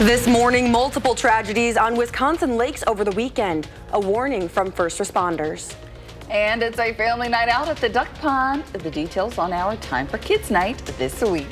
This morning, multiple tragedies on Wisconsin lakes over the weekend. A warning from first responders. And it's a family night out at the duck pond. The details on our Time for Kids Night this week.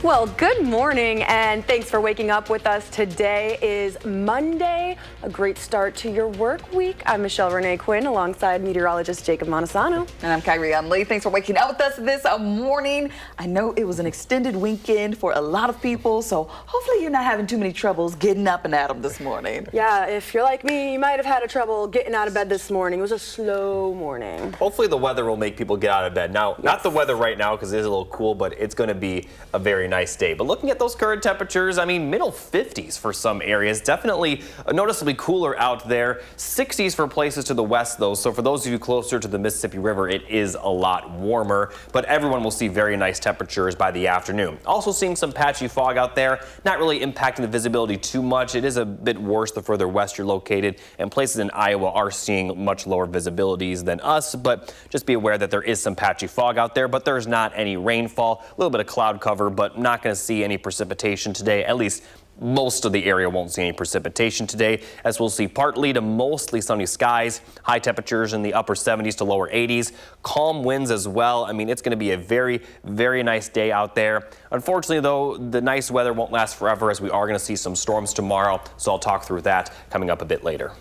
Well, good morning and thanks for waking up with us. Today is Monday, a great start to your work week. I'm Michelle Renee Quinn alongside meteorologist Jacob Montesano. And I'm Kyrie Lee. Thanks for waking up with us this morning. I know it was an extended weekend for a lot of people, so hopefully you're not having too many troubles getting up and at them this morning. Yeah, if you're like me, you might have had trouble getting out of bed this morning. It was a slow morning. Hopefully the weather will make people get out of bed. Now, Not the weather right now because it is a little cool, but it's going to be a very nice day. But looking at those current temperatures, I mean, middle 50s for some areas. Definitely noticeably cooler out there. 60s for places to the west, though. So for those of you closer to the Mississippi River, it is a lot warmer. But everyone will see very nice temperatures by the afternoon. Also seeing some patchy fog out there. Not really impacting the visibility too much. It is a bit worse the further west you're located. And places in Iowa are seeing much lower visibilities than us. But just be aware that there is some patchy fog out there. But there's not any rainfall. A little bit of cloud cover, but not going to see any precipitation today. At least most of the area won't see any precipitation today, as we'll see partly to mostly sunny skies, high temperatures in the upper 70s to lower 80s, calm winds as well. I mean, it's going to be a very, very nice day out there. Unfortunately, though, the nice weather won't last forever, as we are going to see some storms tomorrow. So I'll talk through that coming up a bit later.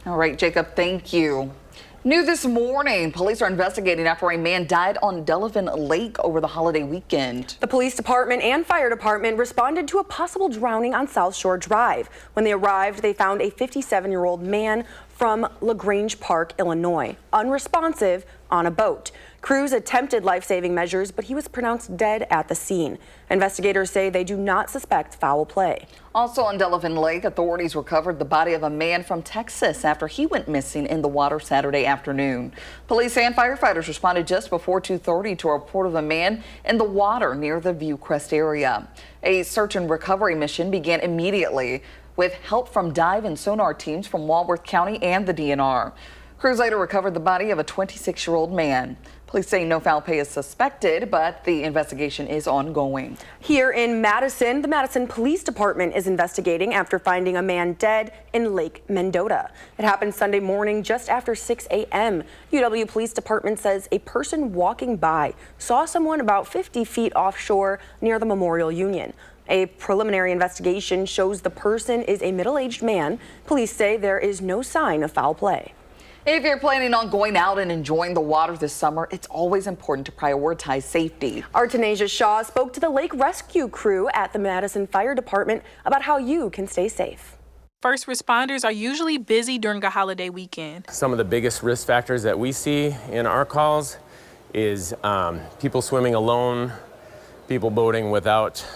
All right, Jacob, thank you. New this morning, police are investigating after a man died on Delavan Lake over the holiday weekend. The police department and fire department responded to a possible drowning on South Shore Drive. When they arrived, they found a 57-year-old man from LaGrange Park, Illinois, unresponsive on a boat. Crews attempted life-saving measures, but he was pronounced dead at the scene. Investigators say they do not suspect foul play. Also on Delavan Lake, authorities recovered the body of a man from Texas after he went missing in the water Saturday afternoon. Police and firefighters responded just before 2:30 to a report of a man in the water near the Viewcrest area. A search and recovery mission began immediately with help from dive and sonar teams from Walworth County and the DNR. Crews later recovered the body of a 26-year-old man. Police say no foul play is suspected, but the investigation is ongoing. Here in Madison, the Madison Police Department is investigating after finding a man dead in Lake Mendota. It happened Sunday morning just after 6 a.m. UW Police Department says a person walking by saw someone about 50 feet offshore near the Memorial Union. A preliminary investigation shows the person is a middle-aged man. Police say there is no sign of foul play. If you're planning on going out and enjoying the water this summer, it's always important to prioritize safety. Our Tanisha Shaw spoke to the lake rescue crew at the Madison Fire Department about how you can stay safe. First responders are usually busy during a holiday weekend. Some of the biggest risk factors that we see in our calls is people swimming alone, people boating without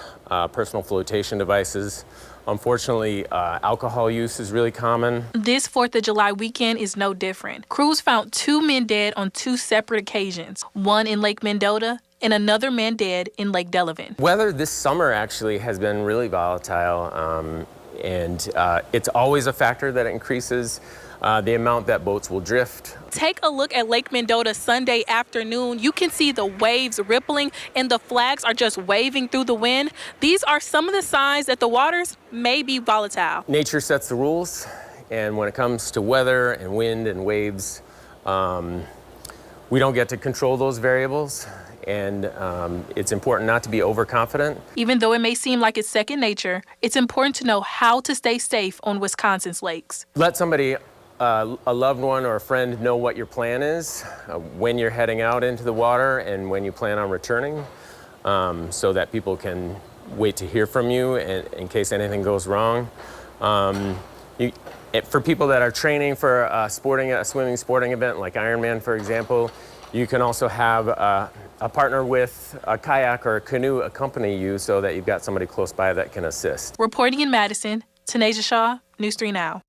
personal flotation devices. Unfortunately, alcohol use is really common. This 4th of July weekend is no different. Crews found 2 men dead on 2 separate occasions, one in Lake Mendota and another man dead in Lake Delavan. Weather this summer actually has been really volatile, and it's always a factor that increases the amount that boats will drift. Take a look at Lake Mendota Sunday afternoon. You can see the waves rippling and the flags are just waving through the wind. These are some of the signs that the waters may be volatile. Nature sets the rules, and when it comes to weather and wind and waves, we don't get to control those variables. And it's important not to be overconfident. Even though it may seem like it's second nature, it's important to know how to stay safe on Wisconsin's lakes. Let somebody, a loved one or a friend, know what your plan is, when you're heading out into the water and when you plan on returning, so that people can wait to hear from you in case anything goes wrong. For people that are training for a swimming sporting event like Ironman, for example, you can also have a partner with a kayak or a canoe accompany you so that you've got somebody close by that can assist. Reporting in Madison, Tanisha Shaw, News 3 Now.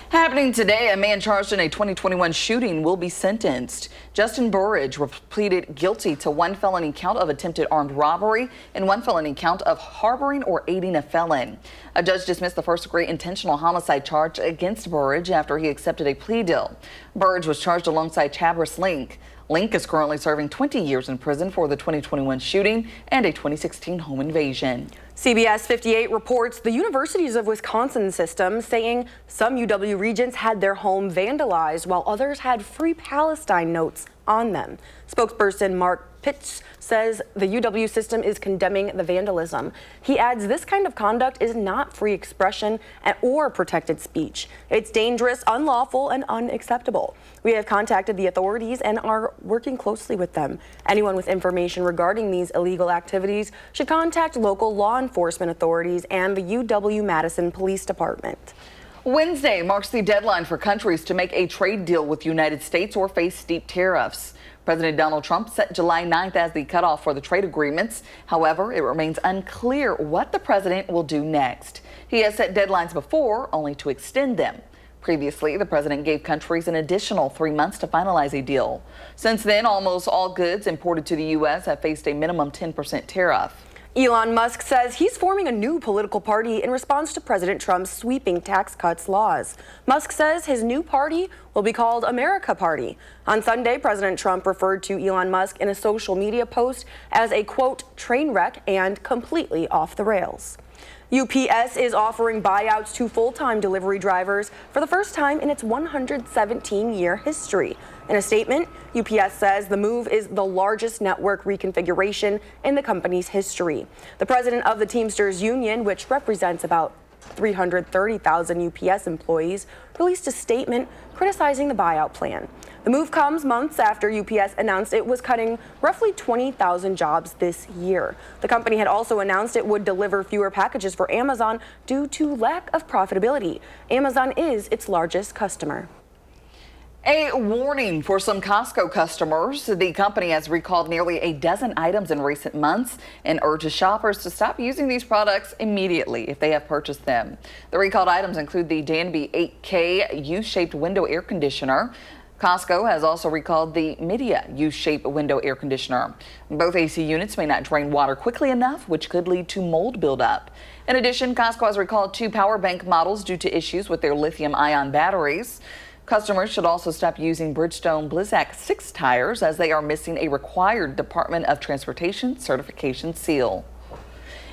Happening today, a man charged in a 2021 shooting will be sentenced. Justin Burridge pleaded guilty to 1 felony count of attempted armed robbery and 1 felony count of harboring or aiding a felon. A judge dismissed the first-degree intentional homicide charge against Burridge after he accepted a plea deal. Burridge was charged alongside Chabris Link. Link is currently serving 20 years in prison for the 2021 shooting and a 2016 home invasion. CBS 58 reports the Universities of Wisconsin system saying some UW regents had their home vandalized while others had Free Palestine notes on them. Spokesperson Mark Pitts says the UW system is condemning the vandalism. He adds this kind of conduct is not free expression or protected speech. It's dangerous, unlawful, and unacceptable. We have contacted the authorities and are working closely with them. Anyone with information regarding these illegal activities should contact local law enforcement authorities and the UW Madison Police Department. Wednesday marks the deadline for countries to make a trade deal with the United States or face steep tariffs. President Donald Trump set July 9th as the cutoff for the trade agreements. However, it remains unclear what the president will do next. He has set deadlines before, only to extend them. Previously, the president gave countries an additional 3 months to finalize a deal. Since then, almost all goods imported to the U.S. have faced a minimum 10% tariff. Elon Musk says he's forming a new political party in response to President Trump's sweeping tax cuts laws. Musk says his new party will be called America Party. On Sunday, President Trump referred to Elon Musk in a social media post as a, quote, train wreck and completely off the rails. UPS is offering buyouts to full-time delivery drivers for the first time in its 117-year history. In a statement, UPS says the move is the largest network reconfiguration in the company's history. The president of the Teamsters Union, which represents about 330,000 UPS employees, released a statement criticizing the buyout plan. The move comes months after UPS announced it was cutting roughly 20,000 jobs this year. The company had also announced it would deliver fewer packages for Amazon due to lack of profitability. Amazon is its largest customer. A warning for some Costco customers. The company has recalled nearly a dozen items in recent months and urges shoppers to stop using these products immediately if they have purchased them. The recalled items include the Danby 8K U-shaped window air conditioner. Costco has also recalled the Midea U-shaped window air conditioner. Both AC units may not drain water quickly enough, which could lead to mold buildup. In addition, Costco has recalled 2 power bank models due to issues with their lithium-ion batteries. Customers should also stop using Bridgestone Blizzak 6 tires as they are missing a required Department of Transportation certification seal.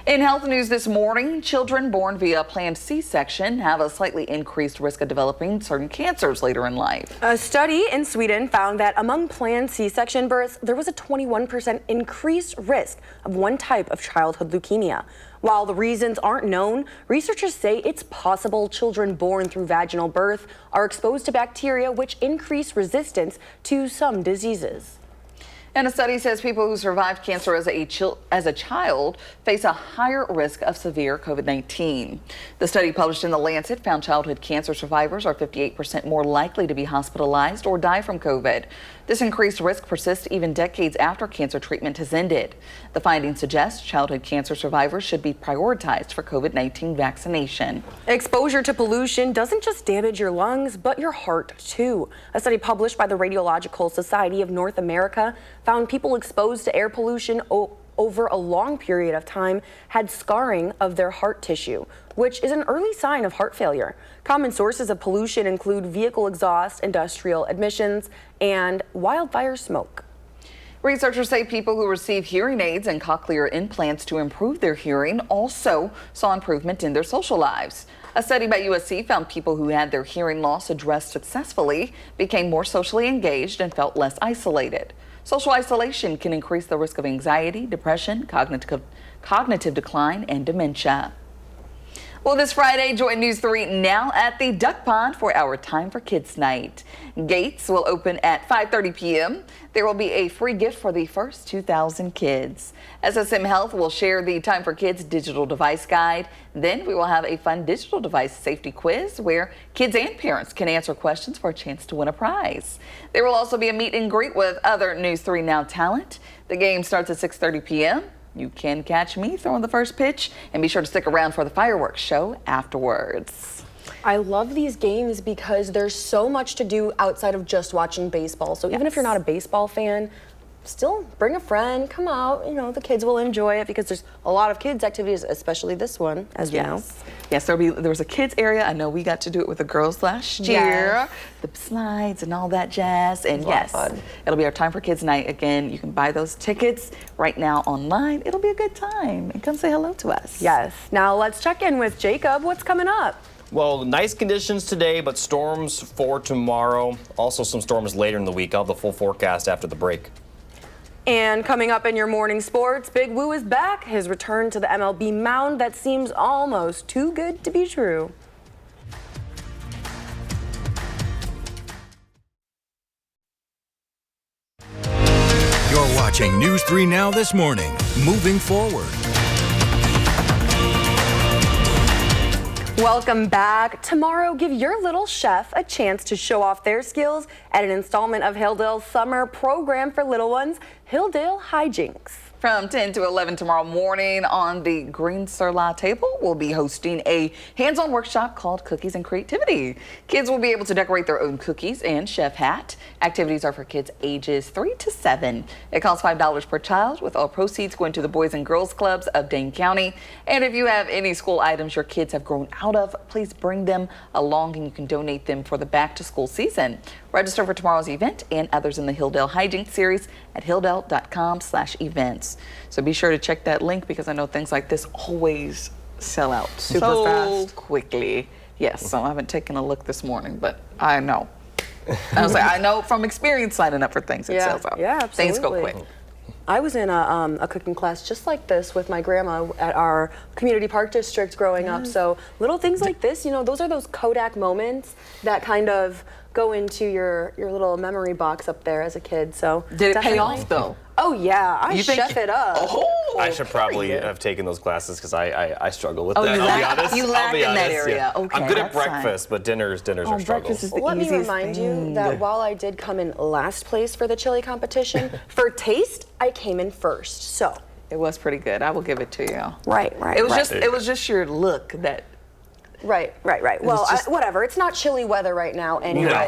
In health news this morning, children born via planned C-section have a slightly increased risk of developing certain cancers later in life. A study in Sweden found that among planned C-section births, there was a 21% increased risk of one type of childhood leukemia. While the reasons aren't known, researchers say it's possible children born through vaginal birth are exposed to bacteria which increase resistance to some diseases. And a study says people who survived cancer as a child face a higher risk of severe COVID-19. The study published in The Lancet found childhood cancer survivors are 58% more likely to be hospitalized or die from COVID. This increased risk persists even decades after cancer treatment has ended. The findings suggest childhood cancer survivors should be prioritized for COVID-19 vaccination. Exposure to pollution doesn't just damage your lungs, but your heart too. A study published by the Radiological Society of North America found people exposed to air pollution over a long period of time had scarring of their heart tissue, which is an early sign of heart failure. Common sources of pollution include vehicle exhaust, industrial emissions, and wildfire smoke. Researchers say people who receive hearing aids and cochlear implants to improve their hearing also saw improvement in their social lives. A study by USC found people who had their hearing loss addressed successfully became more socially engaged and felt less isolated. Social isolation can increase the risk of anxiety, depression, cognitive decline, and dementia. Well, this Friday, join News 3 now at the Duck Pond for our Time for Kids Night. Gates will open at 5:30 p.m. There will be a free gift for the first 2,000 kids. SSM Health will share the Time for Kids digital device guide. Then we will have a fun digital device safety quiz where kids and parents can answer questions for a chance to win a prize. There will also be a meet and greet with other News 3 Now talent. The game starts at 6:30 p.m. You can catch me throwing the first pitch, and be sure to stick around for the fireworks show afterwards. I love these games because there's so much to do outside of just watching baseball. So even if you're not a baseball fan, still bring a friend, come out. You know, the kids will enjoy it because there's a lot of kids activities, especially this one, as we know. Yes, there was a kids area. I know we got to do it with the girls last year. The slides and all that jazz. And yes, it'll be our Time for Kids night again. You can buy those tickets right now online. It'll be a good time. And come say hello to us. Yes. Now let's check in with Jacob. What's coming up? Well, nice conditions today, but storms for tomorrow. Also some storms later in the week. I'll have the full forecast after the break. And coming up in your morning sports, Big Woo is back. His return to the MLB mound that seems almost too good to be true. You're watching News 3 Now this morning. Moving forward. Welcome back. Tomorrow, give your little chef a chance to show off their skills at an installment of Hilldale's summer program for little ones, Hilldale Hijinks. From 10 to 11 tomorrow morning on the Green Sur La table, we'll be hosting a hands-on workshop called Cookies and Creativity. Kids will be able to decorate their own cookies and chef hat. Activities are for kids ages 3 to 7. It costs $5 per child, with all proceeds going to the Boys and Girls Clubs of Dane County. And if you have any school items your kids have grown out of, please bring them along and you can donate them for the back-to-school season. Register for tomorrow's event and others in the Hilldale Hijinks series at hilldale.com/events. So be sure to check that link because I know things like this always sell out Super fast. quickly. Yes, so I haven't taken a look this morning, but I know. I was like, I know from experience signing up for things, it sells out. Yeah, absolutely. Things go quick. I was in a cooking class just like this with my grandma at our community park district growing up. So little things like this, you know, those are those Kodak moments that kind of go into your little memory box up there as a kid. So did it pay off though? Oh yeah, I chef it up. Oh, I should probably have taken those classes because I struggle with that. You I'll be honest. You lack I'll be in that honest, area. yeah. Okay, I'm good at that's fine. breakfast, but dinners are struggles. Breakfast is the Let me easiest remind thing. you that while I did come in last place for the chili competition, for taste, I came in first. So it was pretty good. I will give it to you. Right. It was just your look that. Right. Well, whatever. It's not chilly weather right now anyway. No.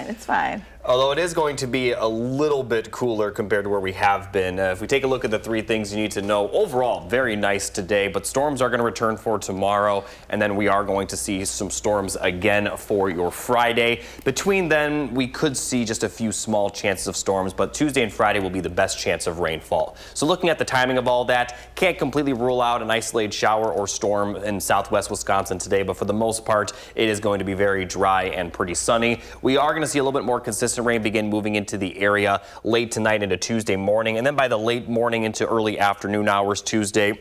It's fine. Although it is going to be a little bit cooler compared to where we have been. If we take a look at the 3 things you need to know, overall, very nice today, but storms are going to return for tomorrow, and then we are going to see some storms again for your Friday. Between then, we could see just a few small chances of storms, but Tuesday and Friday will be the best chance of rainfall. So looking at the timing of all that, can't completely rule out an isolated shower or storm in southwest Wisconsin today, but for the most part, it is going to be very dry and pretty sunny. We are going to see a little bit more consistent rain begin moving into the area late tonight into Tuesday morning, and then by the late morning into early afternoon hours Tuesday,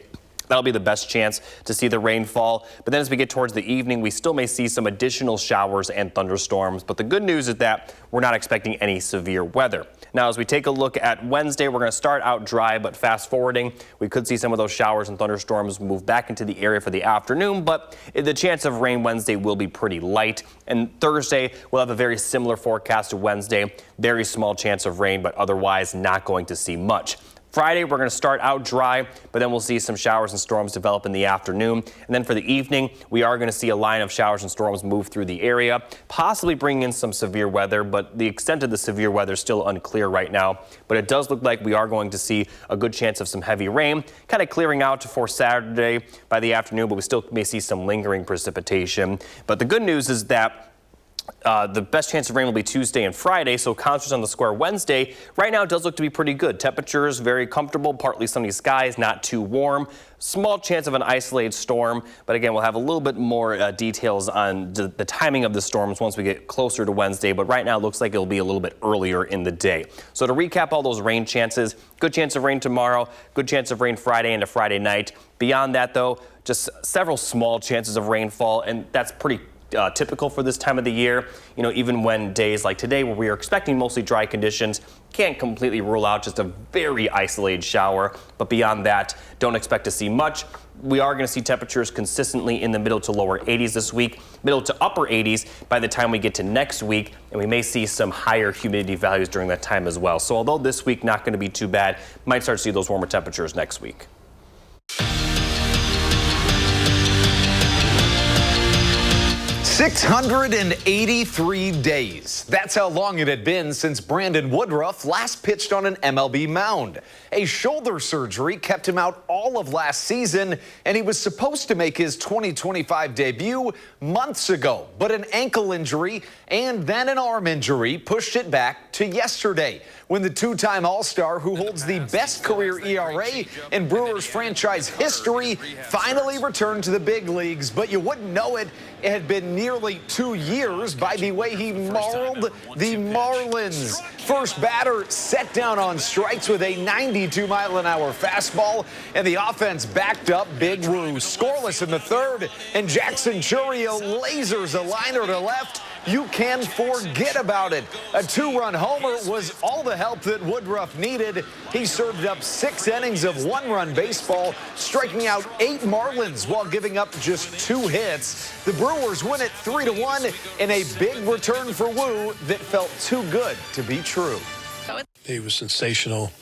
that'll be the best chance to see the rainfall. But then as we get towards the evening, we still may see some additional showers and thunderstorms. But the good news is that we're not expecting any severe weather. Now, as we take a look at Wednesday, we're going to start out dry, but fast forwarding, we could see some of those showers and thunderstorms move back into the area for the afternoon, but the chance of rain Wednesday will be pretty light. And Thursday, we'll have a very similar forecast to Wednesday. Very small chance of rain, but otherwise not going to see much. Friday, we're going to start out dry, but then we'll see some showers and storms develop in the afternoon. And then for the evening, we are going to see a line of showers and storms move through the area, possibly bringing in some severe weather, but the extent of the severe weather is still unclear right now. But it does look like we are going to see a good chance of some heavy rain, kind of clearing out for Saturday by the afternoon, but we still may see some lingering precipitation. But the good news is that the best chance of rain will be Tuesday and Friday, so concerts on the square Wednesday right now does look to be pretty good. Temperatures very comfortable, partly sunny skies, not too warm. Small chance of an isolated storm, but again, we'll have a little bit more details on the timing of the storms once we get closer to Wednesday, but right now it looks like it'll be a little bit earlier in the day. So to recap all those rain chances, good chance of rain tomorrow, good chance of rain Friday into Friday night. Beyond that, though, just several small chances of rainfall, and that's pretty typical for this time of the year. You know, even when days like today where we are expecting mostly dry conditions, can't completely rule out just a very isolated shower. But beyond that, don't expect to see much. We are going to see temperatures consistently in the middle to lower 80s this week, middle to upper 80s by the time we get to next week, and we may see some higher humidity values during that time as well. So although this week not going to be too bad, might start to see those warmer temperatures next week. 683 days. That's how long it had been since Brandon Woodruff last pitched on an MLB mound. A shoulder surgery kept him out all of last season, and he was supposed to make his 2025 debut months ago. But an ankle injury and then an arm injury pushed it back to yesterday, when the two-time All-Star, who holds the best career ERA in Brewers franchise history, finally returned to the big leagues. But you wouldn't know it. It had been nearly 2 years by the way he mauled the Marlins. First batter set down on strikes with a 92-mile-an-hour fastball, and the offense backed up Big Woo. Scoreless in the third, and Jackson Chourio lasers a liner to left. You can forget about it. A two-run homer was all the help that Woodruff needed. He served up 6 innings of one-run baseball, striking out 8 Marlins while giving up just 2 hits. The Brewers win it 3-1 in a big return for Woo that felt too good to be true. He was sensational.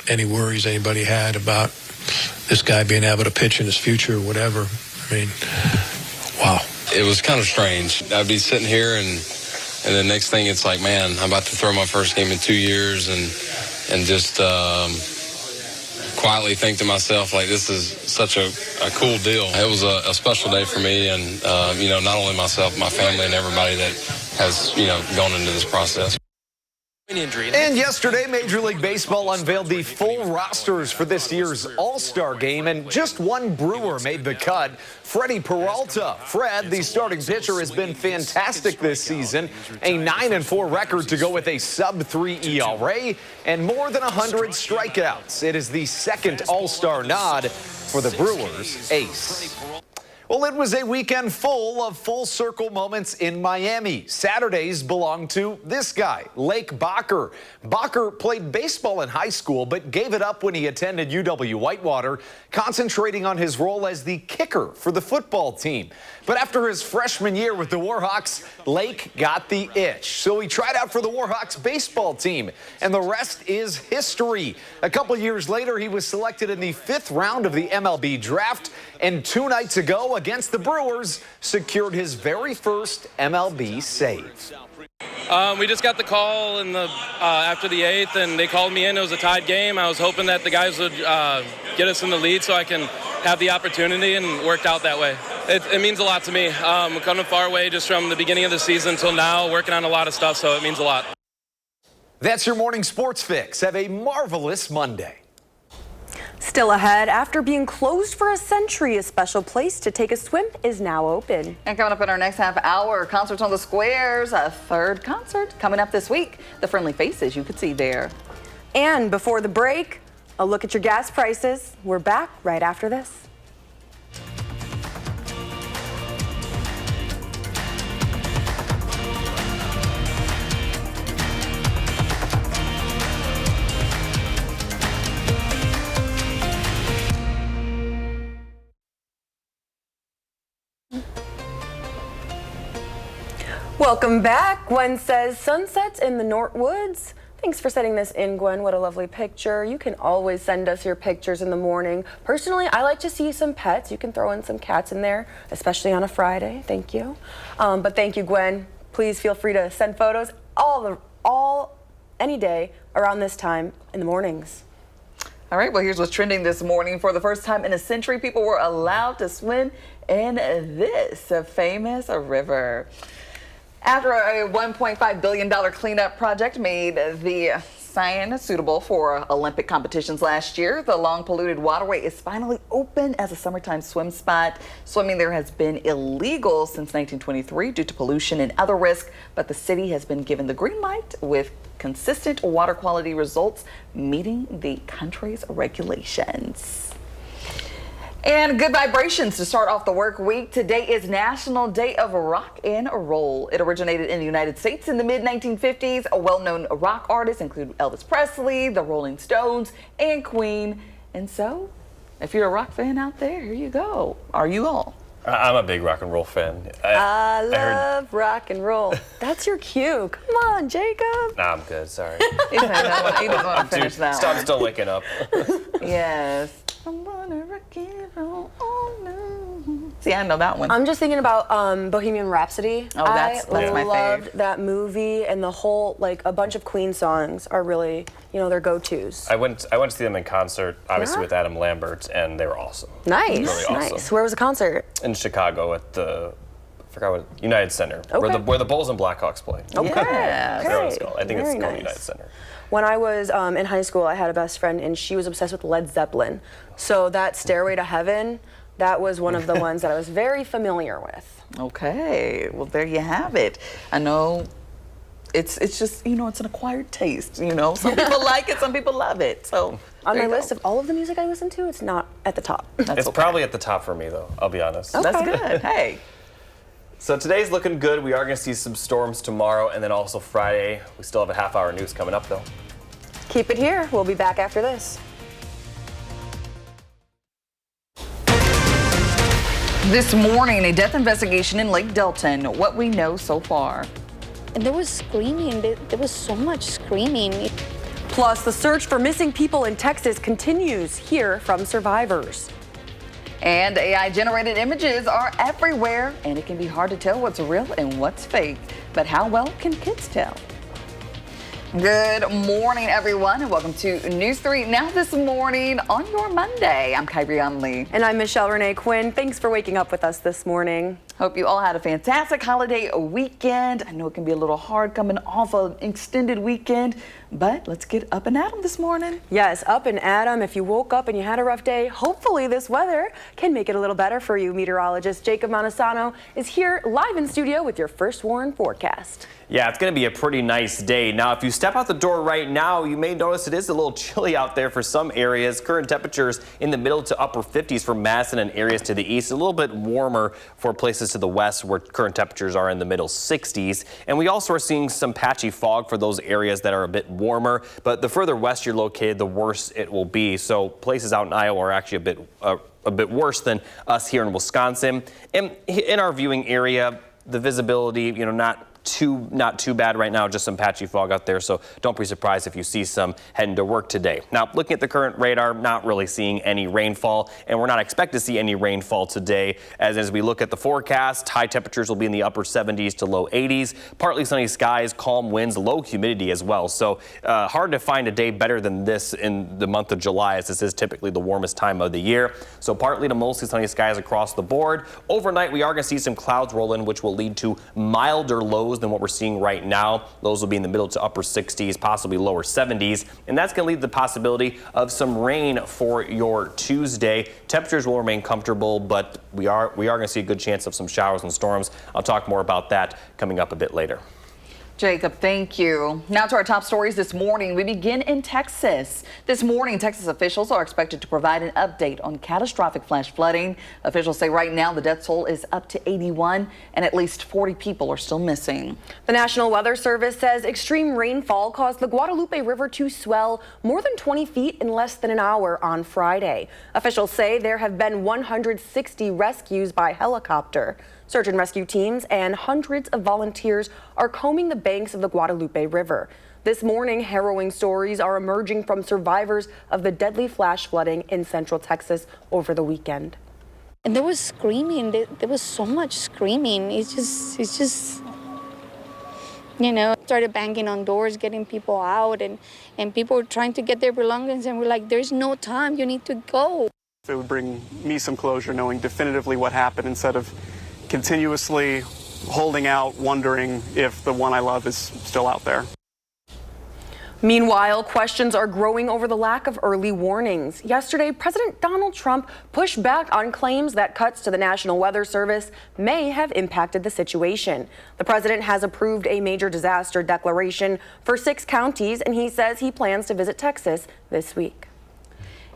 Any worries anybody had about this guy being able to pitch in his future or whatever, I mean, wow. It was kind of strange. I'd be sitting here and the next thing it's like, man, I'm about to throw my first game in 2 years and just quietly think to myself, like, this is such a cool deal. It was a special day for me and, not only myself, my family and everybody that has, gone into this process. And yesterday, Major League Baseball unveiled the full rosters for this year's All-Star Game, and just one Brewer made the cut, Freddie Peralta. Fred, the starting pitcher, has been fantastic this season, a 9-4 record to go with a sub-3 ERA and more than 100 strikeouts. It is the second All-Star nod for the Brewers' ace. Well, it was a weekend full of full-circle moments in Miami. Saturdays belonged to this guy, Lake Bacher. Bacher played baseball in high school, but gave it up when he attended UW-Whitewater, concentrating on his role as the kicker for the football team. But after his freshman year with the Warhawks, Lake got the itch. So he tried out for the Warhawks baseball team, and the rest is history. A couple years later, he was selected in the 5th round of the MLB draft, and 2 nights ago, against the Brewers, secured his very first MLB save. We just got the call in the after the 8th, and they called me in. It was a tied game. I was hoping that the guys would get us in the lead so I can have the opportunity, and it worked out that way. It means a lot to me. We're coming a far way just from the beginning of the season till now, working on a lot of stuff, so it means a lot. That's your morning sports fix. Have a marvelous Monday. Still ahead, after being closed for a century, a special place to take a swim is now open. And coming up in our next half hour, Concerts on the Squares, a 3rd concert coming up this week. The friendly faces you could see there. And before the break, a look at your gas prices. We're back right after this. Welcome back. Gwen says sunsets in the Northwoods. Thanks for sending this in, Gwen. What a lovely picture. You can always send us your pictures in the morning. Personally, I like to see some pets. You can throw in some cats in there, especially on a Friday. Thank you. But thank you, Gwen. Please feel free to send photos any day around this time in the mornings. All right, well, here's what's trending this morning. For the first time in a century, people were allowed to swim in this famous river. After a $1.5 billion cleanup project made the Seine suitable for Olympic competitions last year, the long polluted waterway is finally open as a summertime swim spot. Swimming there has been illegal since 1923 due to pollution and other risks, but the city has been given the green light with consistent water quality results meeting the country's regulations. And good vibrations to start off the work week. Today is National Day of Rock and Roll. It originated in the United States in the mid-1950s. Well-known rock artists include Elvis Presley, the Rolling Stones, and Queen. And so, if you're a rock fan out there, here you go. Are you all? I'm a big rock and roll fan. I love rock and roll. That's your cue. Come on, Jacob. Nah, I'm good. Sorry. He doesn't want to finish that Stop one. still waking up. Yes. I'm gonna rock and roll all night. See, Yeah, I know that one. I'm just thinking about Bohemian Rhapsody. Oh, that's my I fave. loved that movie, and the whole, like, a bunch of Queen songs are really, you know, their go-tos. I went to see them in concert, obviously Yeah? with Adam Lambert, and they were awesome. Nice, Really awesome. nice. Where was the concert? In Chicago at the, I forgot what, United Center, Okay. where the Bulls and Blackhawks play. Okay. Yeah. That's what it's called. I think it's Very called nice. United Center. When I was in high school, I had a best friend, and she was obsessed with Led Zeppelin. So that Stairway to Heaven, that was one of the ones that I was very familiar with. Okay, well, there you have it. I know it's just, you know, it's an acquired taste, you know. Some people like it, some people love it. So On there my you list go. of all of the music I listen to, it's not at the top. That's It's okay. probably at the top for me, though, I'll be honest. Okay. That's good. Hey. So today's looking good. We are going to see some storms tomorrow, and then also Friday. We still have a half-hour news coming up, though. Keep it here. We'll be back after this. This morning, a death investigation in Lake Delton. What we know so far. And there was screaming. There was so much screaming. Plus, the search for missing people in Texas continues. Hear from survivors. And AI-generated images are everywhere, and it can be hard to tell what's real and what's fake. But how well can kids tell? Good morning, everyone, and welcome to News 3 Now This Morning on your Monday. I'm Kyrie Lee. And I'm Michelle Renee Quinn. Thanks for waking up with us this morning. Hope you all had a fantastic holiday weekend. I know it can be a little hard coming off an extended weekend, but let's get up and at 'em this morning. Yes, up and at 'em. If you woke up and you had a rough day, hopefully this weather can make it a little better for you. Meteorologist Jacob Montesano is here live in studio with your first warn forecast. Yeah, it's going to be a pretty nice day. Now, if you step out the door right now, you may notice it is a little chilly out there for some areas. Current temperatures in the middle to upper 50s for Madison and areas to the east. A little bit warmer for places to the west where current temperatures are in the middle 60s. And we also are seeing some patchy fog for those areas that are a bit warmer. But the further west you're located, the worse it will be. So places out in Iowa are actually a bit worse than us here in Wisconsin. And in our viewing area, the visibility, not too bad right now, just some patchy fog out there, so don't be surprised if you see some heading to work today. Now, looking at the current radar, not really seeing any rainfall, and we're not expected to see any rainfall today. As we look at the forecast, high temperatures will be in the upper 70s to low 80s, partly sunny skies, calm winds, low humidity as well. So hard to find a day better than this in the month of July, as this is typically the warmest time of the year. So partly to mostly sunny skies across the board. Overnight, we are going to see some clouds roll in, which will lead to milder lows than what we're seeing right now. Those will be in the middle to upper 60s, possibly lower 70s, and that's going to lead to the possibility of some rain for your Tuesday. Temperatures will remain comfortable, but we are going to see a good chance of some showers and storms. I'll talk more about that coming up a bit later. Jacob, thank you. Now to our top stories this morning. We begin in Texas. This morning, Texas officials are expected to provide an update on catastrophic flash flooding. Officials say right now the death toll is up to 81 and at least 40 people are still missing. The National Weather Service says extreme rainfall caused the Guadalupe River to swell more than 20 feet in less than an hour on Friday. Officials say there have been 160 rescues by helicopter. Search and rescue teams and hundreds of volunteers are combing the banks of the Guadalupe River. This morning, harrowing stories are emerging from survivors of the deadly flash flooding in central Texas over the weekend. And there was screaming. There was so much screaming. It's just, started banging on doors, getting people out, and people were trying to get their belongings, and we're like, there's no time, you need to go. It would bring me some closure knowing definitively what happened instead of continuously holding out, wondering if the one I love is still out there. Meanwhile, questions are growing over the lack of early warnings. Yesterday, President Donald Trump pushed back on claims that cuts to the National Weather Service may have impacted the situation. The president has approved a major disaster declaration for 6 counties, and he says he plans to visit Texas this week.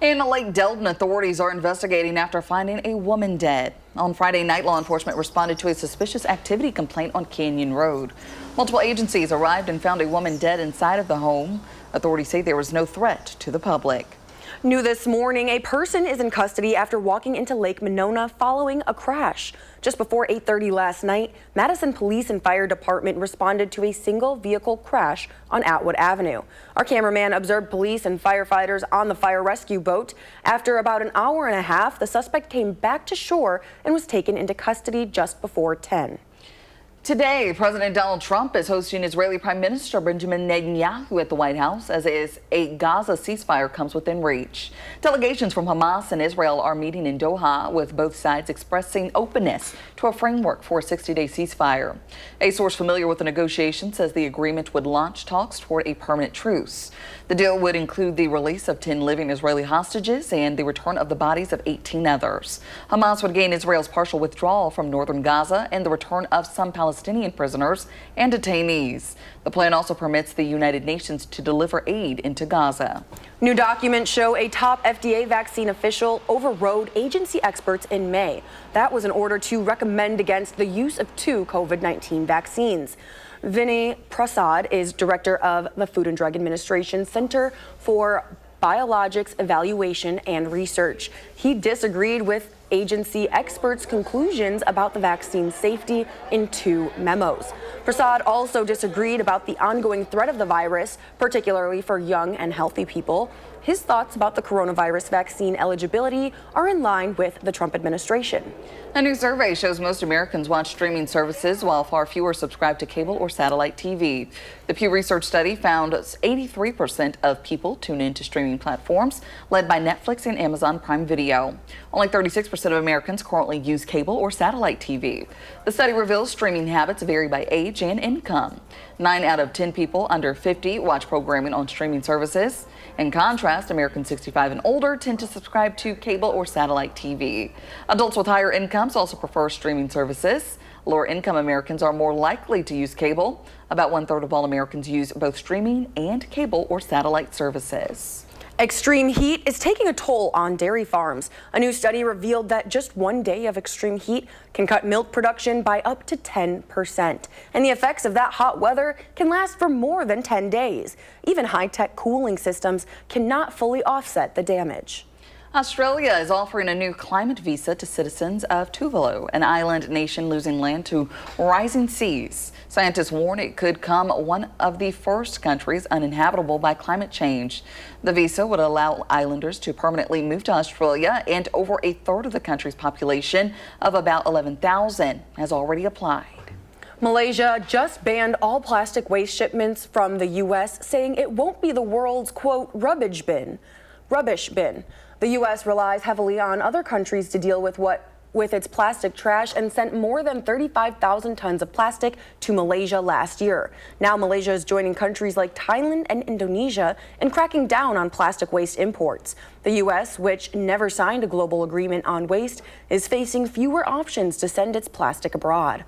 In Lake Delton, authorities are investigating after finding a woman dead. On Friday night, law enforcement responded to a suspicious activity complaint on Canyon Road. Multiple agencies arrived and found a woman dead inside of the home. Authorities say there was no threat to the public. New this morning, a person is in custody after walking into Lake Monona following a crash. Just before 8:30 last night, Madison Police and Fire Department responded to a single vehicle crash on Atwood Avenue. Our cameraman observed police and firefighters on the fire rescue boat. After about an hour and a half, the suspect came back to shore and was taken into custody just before 10. Today, President Donald Trump is hosting Israeli Prime Minister Benjamin Netanyahu at the White House as a Gaza ceasefire comes within reach. Delegations from Hamas and Israel are meeting in Doha, with both sides expressing openness to a framework for a 60-day ceasefire. A source familiar with the negotiation says the agreement would launch talks toward a permanent truce. The deal would include the release of 10 living Israeli hostages and the return of the bodies of 18 others. Hamas would gain Israel's partial withdrawal from northern Gaza and the return of some Palestinian prisoners and detainees. The plan also permits the United Nations to deliver aid into Gaza. New documents show a top FDA vaccine official overrode agency experts in May. That was in order to recommend against the use of 2 COVID-19 vaccines. Vinay Prasad is director of the Food and Drug Administration Center for Biologics Evaluation and Research. He disagreed with agency experts' conclusions about the vaccine's safety in 2 memos. Prasad also disagreed about the ongoing threat of the virus, particularly for young and healthy people. His thoughts about the coronavirus vaccine eligibility are in line with the Trump administration. A new survey shows most Americans watch streaming services while far fewer subscribe to cable or satellite TV. The Pew Research study found 83% of people tune into streaming platforms, led by Netflix and Amazon Prime Video. Only 36% of Americans currently use cable or satellite TV. The study reveals streaming habits vary by age and income. 9 out of 10 people under 50 watch programming on streaming services. In contrast, Americans 65 and older tend to subscribe to cable or satellite TV. Adults with higher incomes also prefer streaming services. Lower income Americans are more likely to use cable. About 1/3 of all Americans use both streaming and cable or satellite services. Extreme heat is taking a toll on dairy farms. A new study revealed that just 1 day of extreme heat can cut milk production by up to 10%. And the effects of that hot weather can last for more than 10 days. Even high-tech cooling systems cannot fully offset the damage. Australia is offering a new climate visa to citizens of Tuvalu, an island nation losing land to rising seas. Scientists warn it could become one of the first countries uninhabitable by climate change. The visa would allow islanders to permanently move to Australia, and over 1/3 of the country's population of about 11,000 has already applied. Malaysia just banned all plastic waste shipments from the U.S., saying it won't be the world's, quote, rubbish bin. The U.S. relies heavily on other countries to deal with its plastic trash and sent more than 35,000 tons of plastic to Malaysia last year. Now Malaysia is joining countries like Thailand and Indonesia in cracking down on plastic waste imports. The U.S., which never signed a global agreement on waste, is facing fewer options to send its plastic abroad.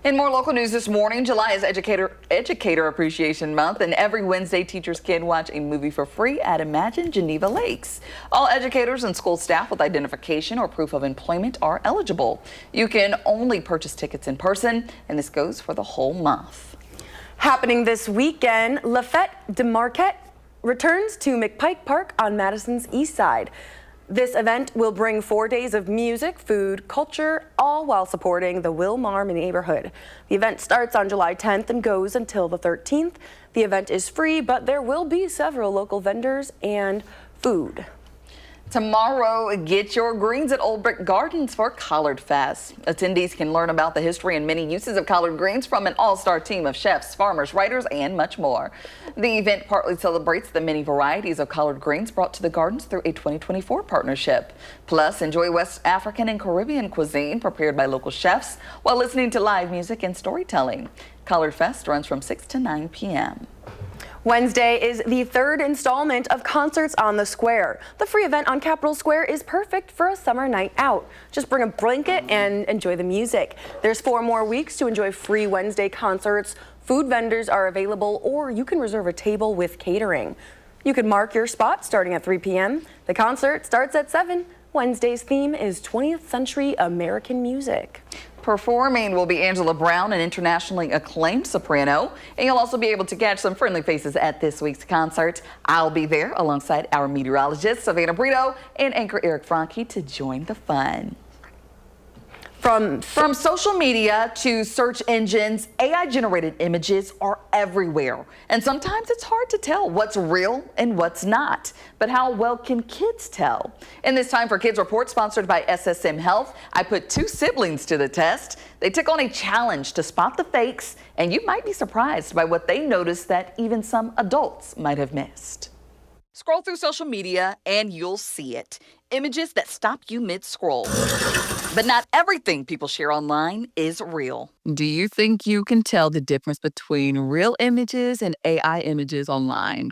In more local news this morning, July is Educator Appreciation Month, and every Wednesday teachers can watch a movie for free at Imagine Geneva Lakes. All educators and school staff with identification or proof of employment are eligible. You can only purchase tickets in person, and this goes for the whole month. Happening this weekend, La Fête de Marquette returns to McPike Park on Madison's east side. This event will bring 4 days of music, food, culture, all while supporting the Wilmar neighborhood. The event starts on July 10th and goes until the 13th. The event is free, but there will be several local vendors and food. Tomorrow, get your greens at Old Brick Gardens for Collard Fest. Attendees can learn about the history and many uses of collard greens from an all-star team of chefs, farmers, writers, and much more. The event partly celebrates the many varieties of collard greens brought to the gardens through a 2024 partnership. Plus, enjoy West African and Caribbean cuisine prepared by local chefs while listening to live music and storytelling. Collard Fest runs from 6 to 9 p.m. Wednesday is the 3rd installment of Concerts on the Square. The free event on Capitol Square is perfect for a summer night out. Just bring a blanket and enjoy the music. There's 4 more weeks to enjoy free Wednesday concerts. Food vendors are available, or you can reserve a table with catering. You can mark your spot starting at 3 p.m. The concert starts at 7. Wednesday's theme is 20th century American music. Performing will be Angela Brown, an internationally acclaimed soprano, and you'll also be able to catch some friendly faces at this week's concert. I'll be there alongside our meteorologist, Savannah Brito, and anchor Eric Franke to join the fun. From social media to search engines, AI-generated images are everywhere. And sometimes it's hard to tell what's real and what's not. But how well can kids tell? In this Time for Kids report, sponsored by SSM Health, I put 2 siblings to the test. They took on a challenge to spot the fakes, and you might be surprised by what they noticed that even some adults might have missed. Scroll through social media and you'll see it. Images that stop you mid-scroll. But not everything people share online is real. Do you think you can tell the difference between real images and AI images online?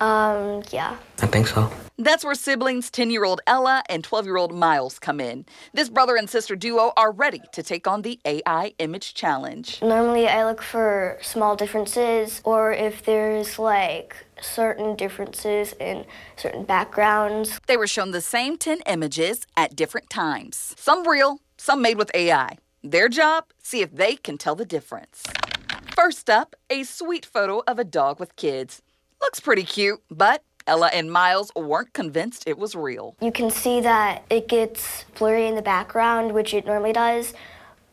Yeah. I think so. That's where siblings 10-year-old Ella and 12-year-old Miles come in. This brother and sister duo are ready to take on the AI image challenge. Normally I look for small differences, or if there's like certain differences in certain backgrounds. They were shown the same 10 images at different times. Some real, some made with AI. Their job, see if they can tell the difference. First up, a sweet photo of a dog with kids. Looks pretty cute, but Ella and Miles weren't convinced it was real. You can see that it gets blurry in the background, which it normally does,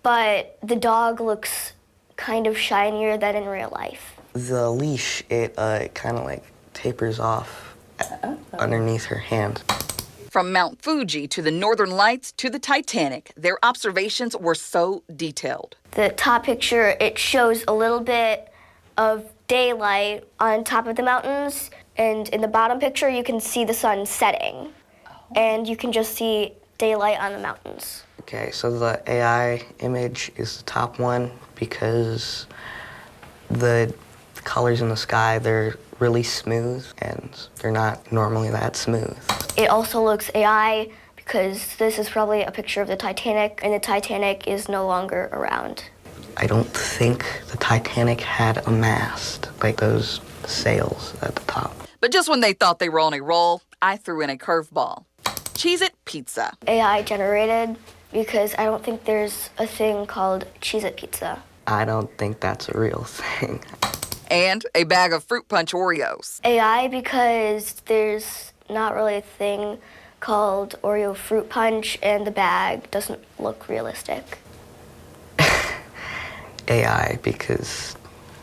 but the dog looks kind of shinier than in real life. The leash, it kind of like tapers off underneath her hand. From Mount Fuji to the Northern Lights to the Titanic, their observations were so detailed. The top picture, it shows a little bit of daylight on top of the mountains, and in the bottom picture you can see the sun setting, and you can just see daylight on the mountains. Okay, so the AI image is the top one because the colors in the sky, they're really smooth and they're not normally that smooth. It also looks AI because this is probably a picture of the Titanic, and the Titanic is no longer around. I don't think the Titanic had a mast, like those sails at the top. But just when they thought they were on a roll, I threw in a curveball. Cheez-It Pizza. AI generated because I don't think there's a thing called Cheez-It Pizza. I don't think that's a real thing. And a bag of Fruit Punch Oreos. AI because there's not really a thing called Oreo Fruit Punch, and the bag doesn't look realistic. AI because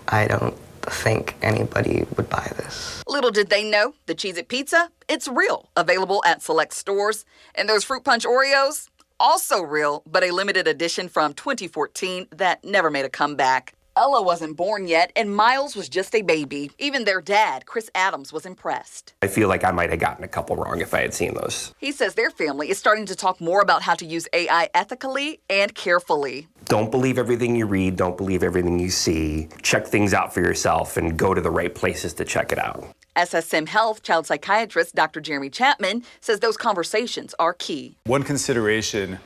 I don't think anybody would buy this. Little did they know, the Cheez-It Pizza, it's real, available at select stores. And those Fruit Punch Oreos, also real, but a limited edition from 2014 that never made a comeback. Ella wasn't born yet, and Miles was just a baby. Even their dad, Chris Adams, was impressed. I feel like I might have gotten a couple wrong if I had seen those. He says their family is starting to talk more about how to use AI ethically and carefully. Don't believe everything you read, don't believe everything you see. Check things out for yourself and go to the right places to check it out. SSM Health child psychiatrist Dr. Jeremy Chapman says those conversations are key. One consideration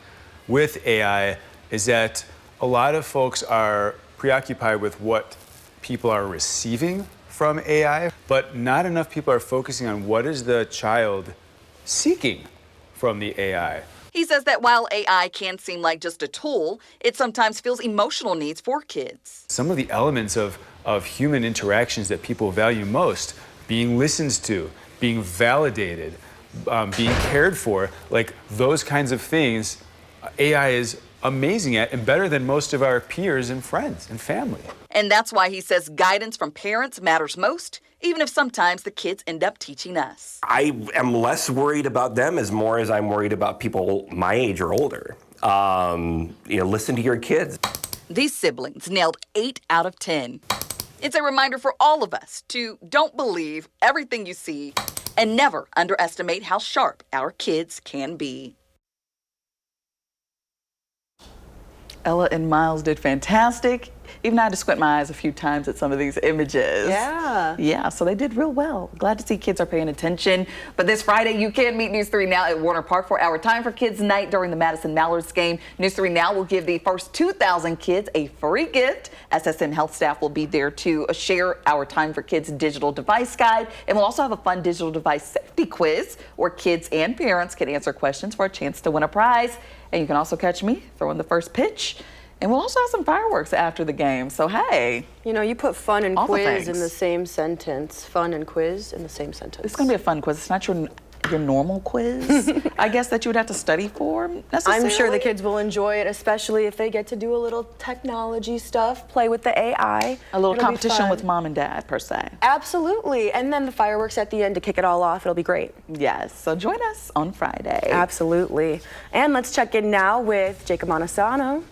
with AI is that a lot of folks are preoccupied with what people are receiving from AI, but not enough people are focusing on what is the child seeking from the AI. He says that while AI can seem like just a tool, it sometimes fills emotional needs for kids. Some of the elements of human interactions that people value most, being listened to, being validated, being cared for, like those kinds of things, AI is amazing at and better than most of our peers and friends and family. And that's why he says guidance from parents matters most, even if sometimes the kids end up teaching us. I am less worried about them as more as I'm worried about people my age or older. Listen to your kids. These siblings nailed 8 out of 10. It's a reminder for all of us to don't believe everything you see and never underestimate how sharp our kids can be. Ella and Miles did fantastic. Even I had to squint my eyes a few times at some of these images. Yeah, so they did real well. Glad to see kids are paying attention. But this Friday, you can meet News 3 Now at Warner Park for our Time for Kids night during the Madison Mallards game. News 3 Now will give the first 2,000 kids a free gift. SSM Health staff will be there to share our Time for Kids digital device guide. And we'll also have a fun digital device safety quiz where kids and parents can answer questions for a chance to win a prize. And you can also catch me throwing the first pitch And we'll also have some fireworks after the game. So, hey. You know, you put fun and all the quiz in things. the same sentence. Fun and quiz in the same sentence. It's going to be a fun quiz. It's not your normal quiz, I guess, that you would have to study for necessarily. I'm sure the kids will enjoy it, especially if they get to do a little technology stuff, play with the AI. A little It'll be competition fun. with mom and dad, per se. Absolutely. And then the fireworks at the end to kick it all off. It'll be great. Yes. So join us on Friday. Absolutely. And let's check in now with Jacob Montesano.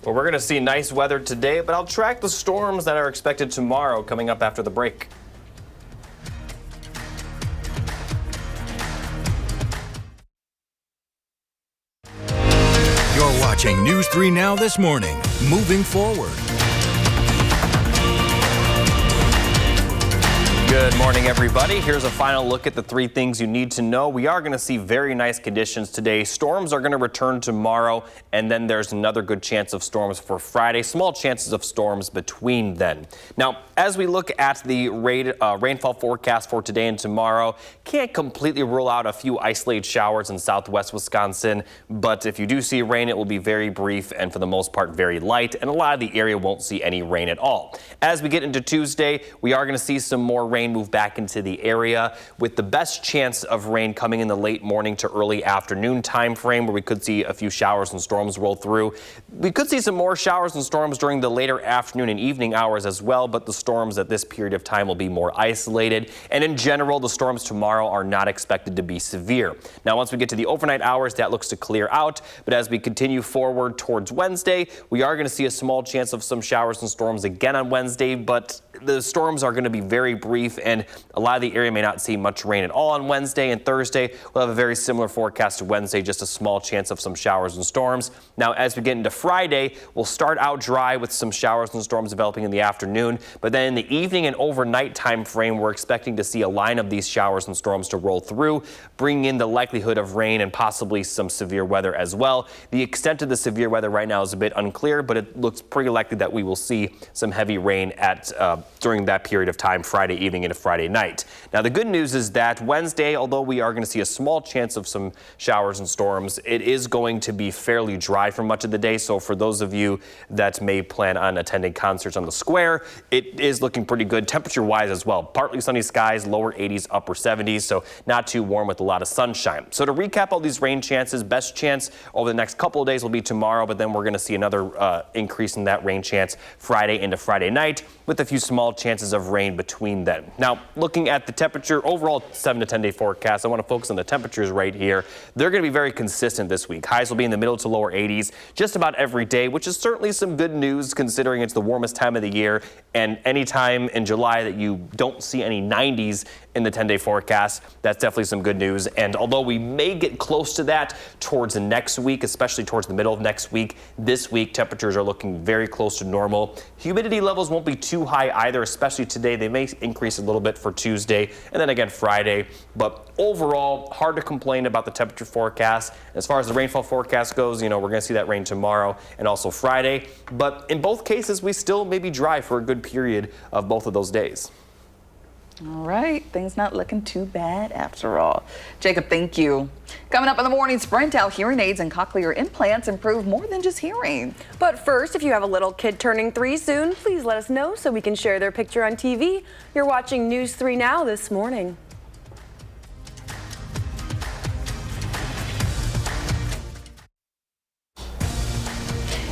Well, we're going to see nice weather today, but I'll track the storms that are expected tomorrow coming up after the break. You're watching News 3 Now this morning. Moving forward. Good morning, everybody. Here's a final look at the 3 things you need to know. We are going to see very nice conditions today. Storms are going to return tomorrow, and then there's another good chance of storms for Friday. Small chances of storms between then. Now, as we look at the rainfall forecast for today and tomorrow, can't completely rule out a few isolated showers in southwest Wisconsin, but if you do see rain, it will be very brief and for the most part very light, and a lot of the area won't see any rain at all. As we get into Tuesday, we are going to see some more rain move back into the area, with the best chance of rain coming in the late morning to early afternoon time frame, where we could see a few showers and storms roll through. We could see some more showers and storms during the later afternoon and evening hours as well, but the storms at this period of time will be more isolated. And in general, the storms tomorrow are not expected to be severe. Now, once we get to the overnight hours, that looks to clear out. But as we continue forward towards Wednesday, we are going to see a small chance of some showers and storms again on Wednesday, but the storms are going to be very brief, and a lot of the area may not see much rain at all on Wednesday. And Thursday, we'll have a very similar forecast to Wednesday, just a small chance of some showers and storms. Now, as we get into Friday, we'll start out dry with some showers and storms developing in the afternoon, but then in the evening and overnight time frame, we're expecting to see a line of these showers and storms to roll through, bringing in the likelihood of rain and possibly some severe weather as well. The extent of the severe weather right now is a bit unclear, but it looks pretty likely that we will see some heavy rain during that period of time, Friday evening into Friday night. Now, the good news is that Wednesday, although we are going to see a small chance of some showers and storms, it is going to be fairly dry for much of the day. So for those of you that may plan on attending concerts on the square, it is looking pretty good temperature-wise as well. Partly sunny skies, lower 80s, upper 70s, so not too warm with a lot of sunshine. So to recap all these rain chances, best chance over the next couple of days will be tomorrow, but then we're going to see another increase in that rain chance Friday into Friday night, with a few small chances of rain between then. Now, looking at the temperature, overall 7 to 10 day forecast, I want to focus on the temperatures right here. They're going to be very consistent this week. Highs will be in the middle to lower 80s just about every day, which is certainly some good news considering it's the warmest time of the year, and any time in July that you don't see any 90s in the 10-day forecast, that's definitely some good news. And although we may get close to that towards the next week, especially towards the middle of next week, this week temperatures are looking very close to normal. Humidity levels won't be too high either, especially today. They may increase a little bit for Tuesday and then again Friday. But overall, hard to complain about the temperature forecast. As far as the rainfall forecast goes, we're going to see that rain tomorrow and also Friday. But in both cases, we still may be dry for a good period of both of those days. All right, things not looking too bad after all. Jacob, thank you. Coming up in the morning sprint, how hearing aids and cochlear implants improve more than just hearing. But first, if you have a little kid turning 3 soon, please let us know so we can share their picture on TV. You're watching News 3 Now this morning.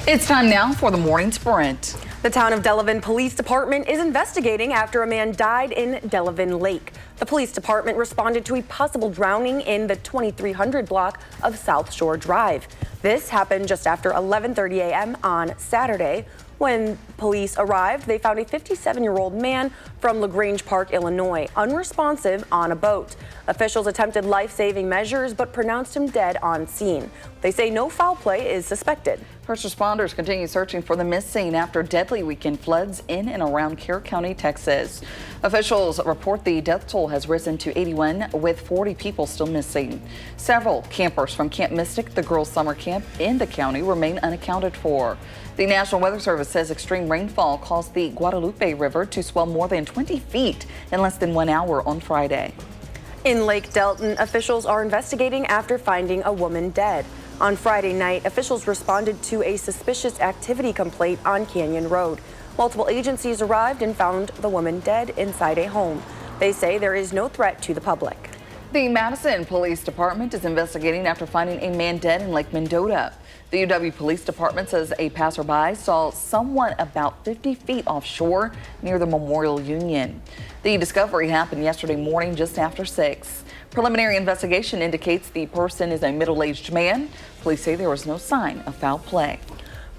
It's time now for the morning sprint. The town of Delavan Police Department is investigating after a man died in Delavan Lake. The police department responded to a possible drowning in the 2300 block of South Shore Drive. This happened just after 11:30 a.m. on Saturday. When police arrived, they found a 57-year-old man from LaGrange Park, Illinois, unresponsive on a boat. Officials attempted life-saving measures but pronounced him dead on scene. They say no foul play is suspected. First responders continue searching for the missing after deadly weekend floods in and around Kerr County, Texas. Officials report the death toll has risen to 81, with 40 people still missing. Several campers from Camp Mystic, the girls' summer camp in the county, remain unaccounted for. The National Weather Service says extreme rainfall caused the Guadalupe River to swell more than 20 feet in less than 1 hour on Friday. In Lake Delton, officials are investigating after finding a woman dead. On Friday night, officials responded to a suspicious activity complaint on Canyon Road. Multiple agencies arrived and found the woman dead inside a home. They say there is no threat to the public. The Madison Police Department is investigating after finding a man dead in Lake Mendota. The UW Police Department says a passerby saw someone about 50 feet offshore near the Memorial Union. The discovery happened yesterday morning just after 6. Preliminary investigation indicates the person is a middle-aged man. Police say there was no sign of foul play.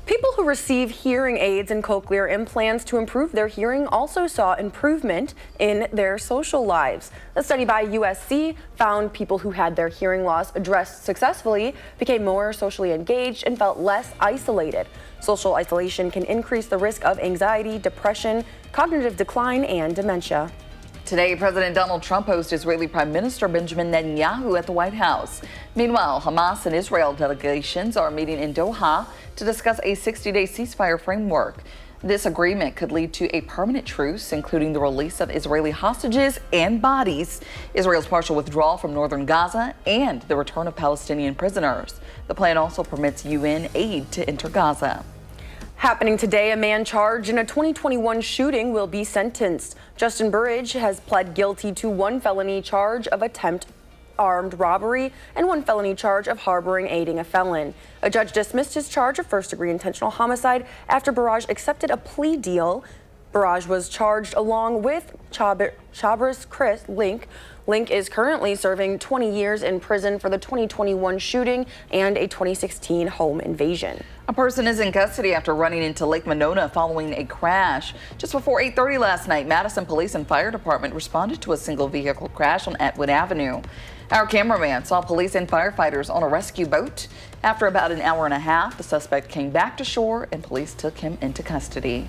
People who receive hearing aids and cochlear implants to improve their hearing also saw improvement in their social lives. A study by USC found people who had their hearing loss addressed successfully became more socially engaged and felt less isolated. Social isolation can increase the risk of anxiety, depression, cognitive decline, and dementia. Today, President Donald Trump hosted Israeli Prime Minister Benjamin Netanyahu at the White House. Meanwhile, Hamas and Israel delegations are meeting in Doha to discuss a 60-day ceasefire framework. This agreement could lead to a permanent truce, including the release of Israeli hostages and bodies, Israel's partial withdrawal from northern Gaza, and the return of Palestinian prisoners. The plan also permits UN aid to enter Gaza. Happening today, a man charged in a 2021 shooting will be sentenced. Justin Burridge has pled guilty to one felony charge of attempt armed robbery and one felony charge of harboring aiding a felon. A judge dismissed his charge of first-degree intentional homicide after Burridge accepted a plea deal. Burridge was charged along with Chabris Chris Link. Link is currently serving 20 years in prison for the 2021 shooting and a 2016 home invasion. A person is in custody after running into Lake Mendota following a crash. Just before 8:30 last night, Madison Police and Fire Department responded to a single vehicle crash on Atwood Avenue. Our cameraman saw police and firefighters on a rescue boat. After about an hour and a half, the suspect came back to shore and police took him into custody.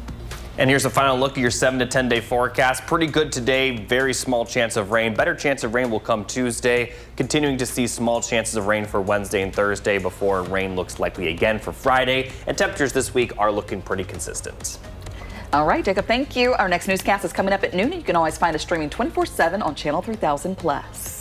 And here's a final look at your 7 to 10 day forecast. Pretty good today, very small chance of rain. Better chance of rain will come Tuesday. Continuing to see small chances of rain for Wednesday and Thursday before rain looks likely again for Friday. And temperatures this week are looking pretty consistent. All right, Jacob, thank you. Our next newscast is coming up at noon. You can always find us streaming 24/7 on Channel 3000+.